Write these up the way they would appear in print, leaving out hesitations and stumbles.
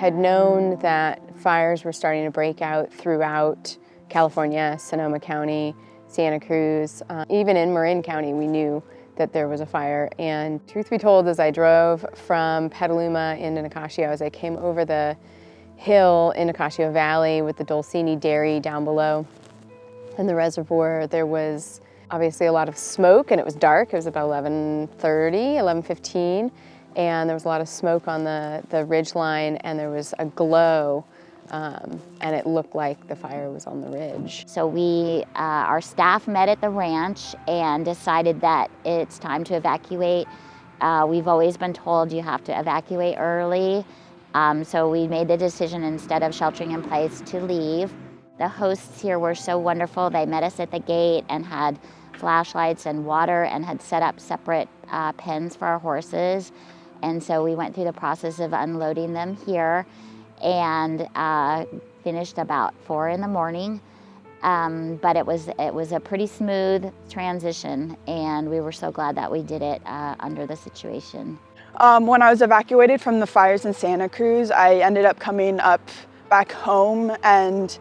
had known that fires were starting to break out throughout California, Sonoma County, Santa Cruz. Even in Marin County, we knew that there was a fire. And truth be told, as I drove from Petaluma into Nicasio, as I came over the hill in Nicasio Valley with the Dolcini Dairy down below and the reservoir, there was obviously a lot of smoke, and it was dark. It was about 11:30, 11:15, and there was a lot of smoke on the ridge line, and there was a glow, and it looked like the fire was on the ridge. So our staff met at the ranch and decided that it's time to evacuate. We've always been told you have to evacuate early, so we made the decision, instead of sheltering in place, to leave. The hosts here were so wonderful. They met us at the gate and had flashlights and water and had set up separate pens for our horses. And so we went through the process of unloading them here and finished about 4 in the morning. But it was a pretty smooth transition, and we were so glad that we did it under the situation. When I was evacuated from the fires in Santa Cruz, I ended up coming up back home, and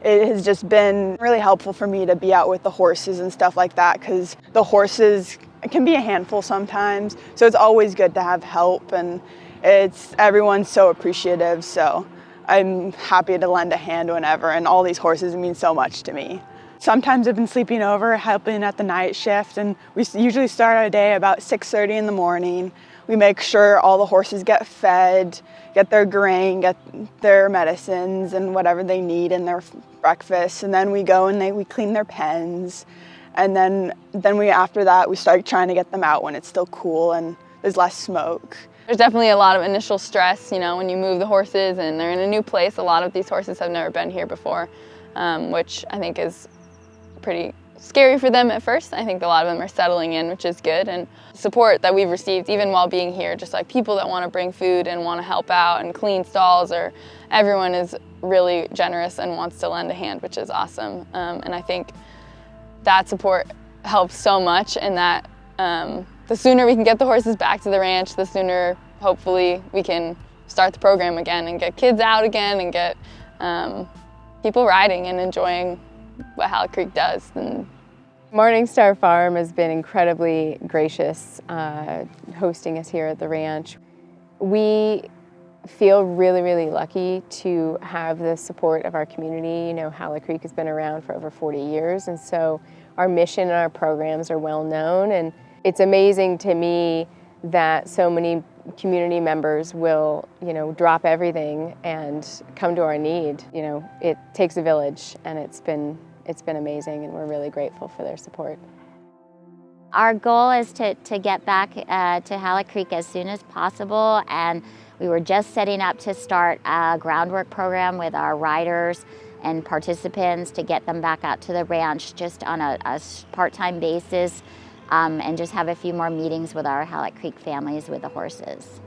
it has just been really helpful for me to be out with the horses and stuff like that, because the horses can be a handful sometimes. So it's always good to have help, and everyone's so appreciative. So I'm happy to lend a hand whenever, and all these horses mean so much to me. Sometimes I've been sleeping over, helping at the night shift, and we usually start our day about 6:30 in the morning. We make sure all the horses get fed, get their grain, get their medicines and whatever they need in their breakfast. And then we go and we clean their pens. And then after that, we start trying to get them out when it's still cool and there's less smoke. There's definitely a lot of initial stress, when you move the horses and they're in a new place. A lot of these horses have never been here before, which I think is pretty scary for them at first. I think a lot of them are settling in, which is good. And support that we've received, even while being here, just like people that want to bring food and want to help out and clean stalls, or everyone is really generous and wants to lend a hand, which is awesome. And I think that support helps so much, and that the sooner we can get the horses back to the ranch, the sooner hopefully we can start the program again and get kids out again and get people riding and enjoying what Halleck Creek does. And Morningstar Farm has been incredibly gracious hosting us here at the ranch. We feel really, really lucky to have the support of our community. Halleck Creek has been around for over 40 years, and so our mission and our programs are well known, and it's amazing to me that so many community members will, drop everything and come to our need. It takes a village, and it's been amazing, and we're really grateful for their support. Our goal is to get back to Halleck Creek as soon as possible, and we were just setting up to start a groundwork program with our riders and participants to get them back out to the ranch just on a part-time basis, and just have a few more meetings with our Halleck Creek families with the horses.